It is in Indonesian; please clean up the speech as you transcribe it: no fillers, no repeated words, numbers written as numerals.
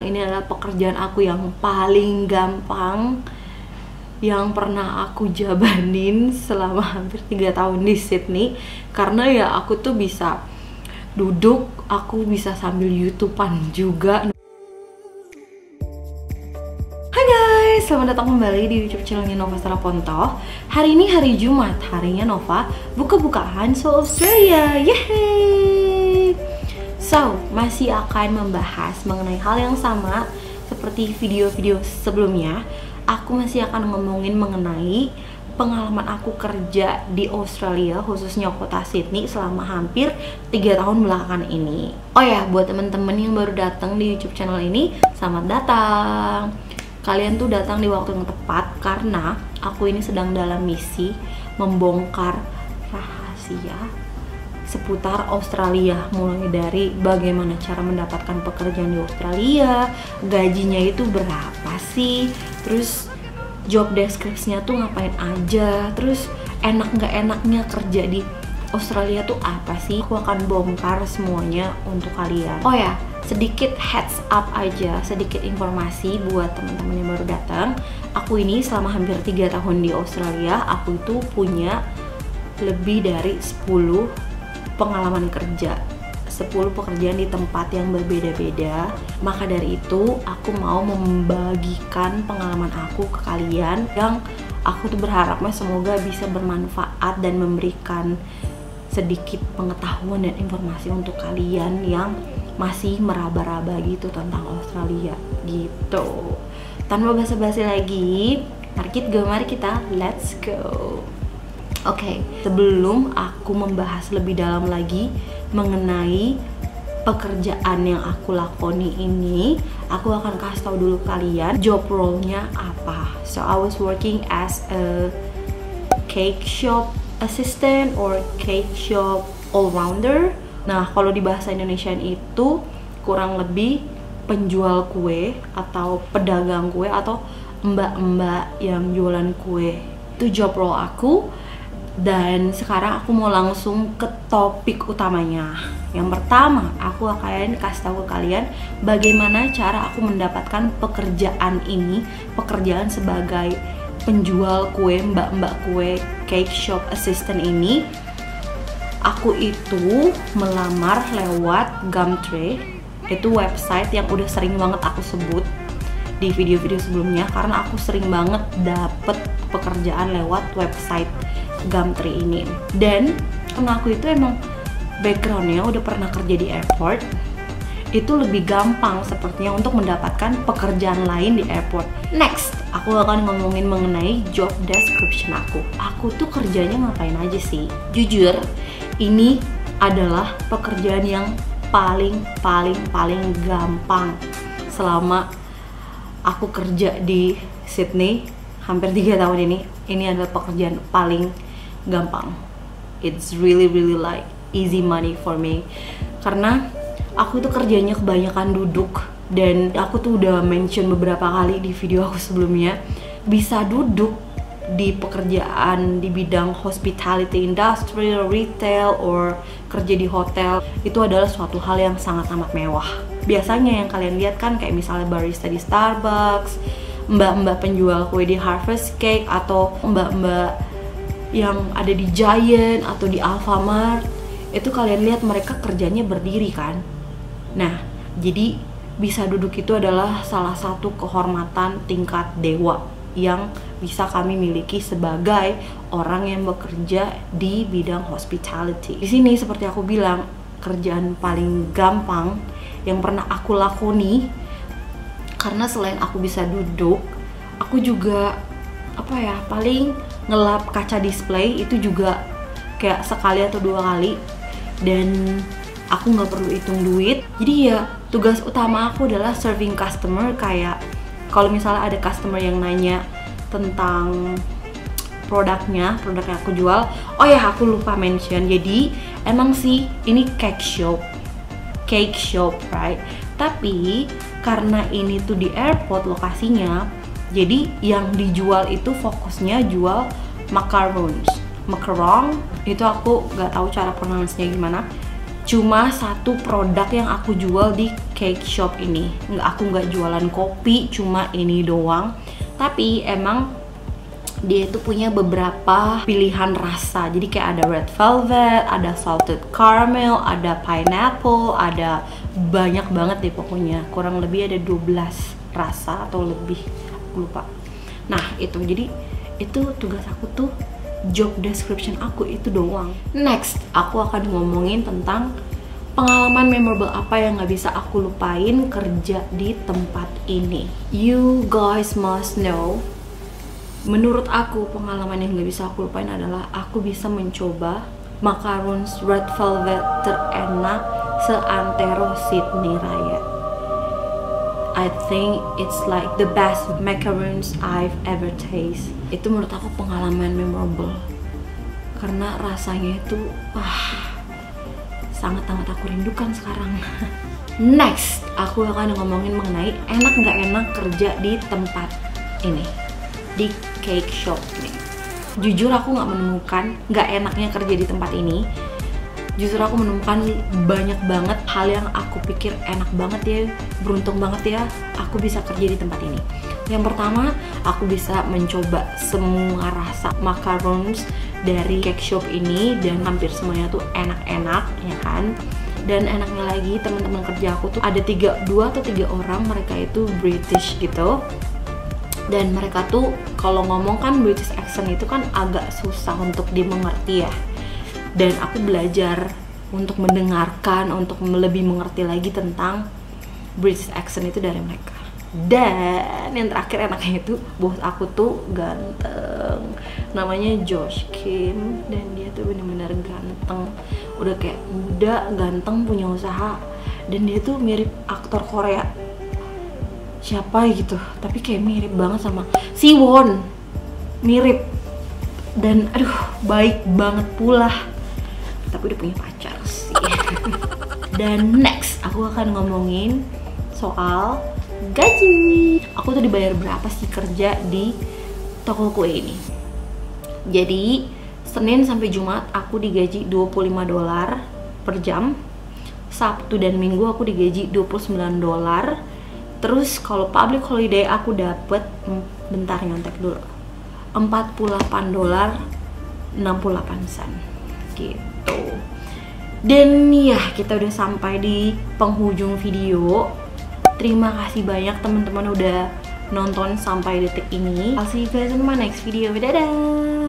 ini adalah pekerjaan aku yang paling gampang yang pernah aku jabanin selama hampir 3 tahun di Sydney. Karena ya aku tuh bisa duduk, aku bisa sambil YouTubean juga. Hai guys, selamat datang kembali di YouTube channelnya Nova Stella Pontoh. Hari ini hari Jumat, harinya Nova buka-bukaan soal Australia. Yeay! So, masih akan membahas mengenai hal yang sama seperti video-video sebelumnya. Aku masih akan ngomongin mengenai pengalaman aku kerja di Australia, khususnya kota Sydney selama hampir 3 tahun belakangan ini. Oh ya, buat temen-temen yang baru datang di YouTube channel ini, selamat datang. Kalian tuh datang di waktu yang tepat karena aku ini sedang dalam misi membongkar rahasia seputar Australia, mulai dari bagaimana cara mendapatkan pekerjaan di Australia, gajinya itu berapa sih, terus job description-nya tuh ngapain aja, terus enak nggak enaknya kerja di Australia tuh apa sih. Aku akan bongkar semuanya untuk kalian. Oh ya, sedikit heads up aja, sedikit informasi buat teman-teman yang baru datang. Aku ini selama hampir 3 tahun di Australia, aku itu punya lebih dari 10 pengalaman kerja, 10 pekerjaan di tempat yang berbeda-beda. Maka dari itu aku mau membagikan pengalaman aku ke kalian yang aku tuh berharapnya semoga bisa bermanfaat dan memberikan sedikit pengetahuan dan informasi untuk kalian yang masih meraba-raba gitu tentang Australia gitu. Tanpa basa-basi lagi, mari kita let's go. Oke, sebelum aku membahas lebih dalam lagi mengenai pekerjaan yang aku lakoni ini, aku akan kasih tahu dulu kalian job role-nya apa. So I was working as a cake shop assistant or cake shop all-rounder. Nah, kalau di bahasa Indonesia itu kurang lebih penjual kue atau pedagang kue atau mbak-mbak yang jualan kue. Itu job role aku. Dan sekarang aku mau langsung ke topik utamanya. Yang pertama, aku akan kasih tahu ke kalian bagaimana cara aku mendapatkan pekerjaan ini, pekerjaan sebagai penjual kue, mbak-mbak kue, cake shop assistant ini. Aku itu melamar lewat Gumtree. Itu website yang udah sering banget aku sebut di video-video sebelumnya karena aku sering banget dapet pekerjaan lewat website Gumtree ini. Dan karena aku itu emang backgroundnya udah pernah kerja di airport, itu lebih gampang sepertinya untuk mendapatkan pekerjaan lain di airport. Next, aku akan ngomongin mengenai job description aku. Aku tuh kerjanya ngapain aja sih? Jujur, ini adalah pekerjaan yang paling gampang selama aku kerja di Sydney hampir 3 tahun ini. Ini adalah pekerjaan paling gampang. It's really like easy money for me. Karena aku tuh kerjanya kebanyakan duduk. Dan aku tuh udah mention beberapa kali di video aku sebelumnya, bisa duduk di pekerjaan di bidang hospitality industry, retail, or kerja di hotel, itu adalah suatu hal yang sangat amat mewah. Biasanya yang kalian lihat kan kayak misalnya barista di Starbucks, mbak-mbak penjual kue di Harvest Cake, atau mbak-mbak yang ada di Giant atau di Alfamart. Itu kalian lihat mereka kerjanya berdiri kan. Nah, jadi bisa duduk itu adalah salah satu kehormatan tingkat dewa yang bisa kami miliki sebagai orang yang bekerja di bidang hospitality. Di sini seperti aku bilang, kerjaan paling gampang yang pernah aku lakoni. Karena selain aku bisa duduk, aku juga paling ngelap kaca display itu juga kayak sekali atau 2 kali, dan aku nggak perlu hitung duit. Jadi ya tugas utama aku adalah serving customer. Kayak kalau misalnya ada customer yang nanya tentang produknya aku jual, oh ya aku lupa mention, jadi emang sih ini cake shop right, tapi karena ini tuh di airport lokasinya, jadi yang dijual itu fokusnya jual macaron. Itu aku nggak tahu cara pronounce-nya gimana. Cuma satu produk yang aku jual di cake shop ini. Aku nggak jualan kopi, cuma ini doang. Tapi emang dia itu punya beberapa pilihan rasa. Jadi kayak ada red velvet, ada salted caramel, ada pineapple, ada banyak banget deh pokoknya. Kurang lebih ada 12 rasa atau lebih, aku lupa. Nah itu, jadi itu tugas aku tuh, job description aku itu doang. Next, aku akan ngomongin tentang pengalaman memorable apa yang gak bisa aku lupain kerja di tempat ini. You guys must know, menurut aku pengalaman yang gak bisa aku lupain adalah aku bisa mencoba macarons red velvet terenak seantero Sydney Raya. I think it's like the best macarons I've ever taste. Itu menurut aku pengalaman memorable karena rasanya itu sangat-sangat aku rindukan sekarang. Next, aku akan ngomongin mengenai enak nggak enak kerja di tempat ini, di cake shop ini. Jujur aku nggak menemukan nggak enaknya kerja di tempat ini. Justru aku menemukan banyak banget hal yang aku pikir enak banget ya, beruntung banget ya aku bisa kerja di tempat ini. Yang pertama, aku bisa mencoba semua rasa macarons dari cake shop ini dan hampir semuanya tuh enak-enak ya kan. Dan enaknya lagi, teman-teman kerja aku tuh ada 2 atau 3 orang, mereka itu British gitu. Dan mereka tuh kalau ngomong kan British accent itu kan agak susah untuk dimengerti ya. Dan aku belajar untuk mendengarkan, untuk lebih mengerti lagi tentang British accent itu dari mereka. Dan yang terakhir enaknya itu, bos aku tuh ganteng, namanya Josh Kim, dan dia tuh bener-bener ganteng, udah kayak muda, ganteng, punya usaha, dan dia tuh mirip aktor Korea siapa gitu, tapi kayak mirip banget sama Siwon, mirip, dan aduh baik banget pula, tapi udah punya pacar sih. Dan next aku akan ngomongin soal gaji. Aku tuh dibayar berapa sih kerja di toko kue ini? Jadi Senin sampai Jumat aku digaji $25 per jam. Sabtu dan Minggu aku digaji $29. Terus kalau public holiday aku dapet, bentar nyontek dulu, $48.68 gitu. Dan ya, kita udah sampai di penghujung video. Terima kasih banyak teman-teman udah nonton sampai detik ini. I'll see you guys in my next video. Dadah.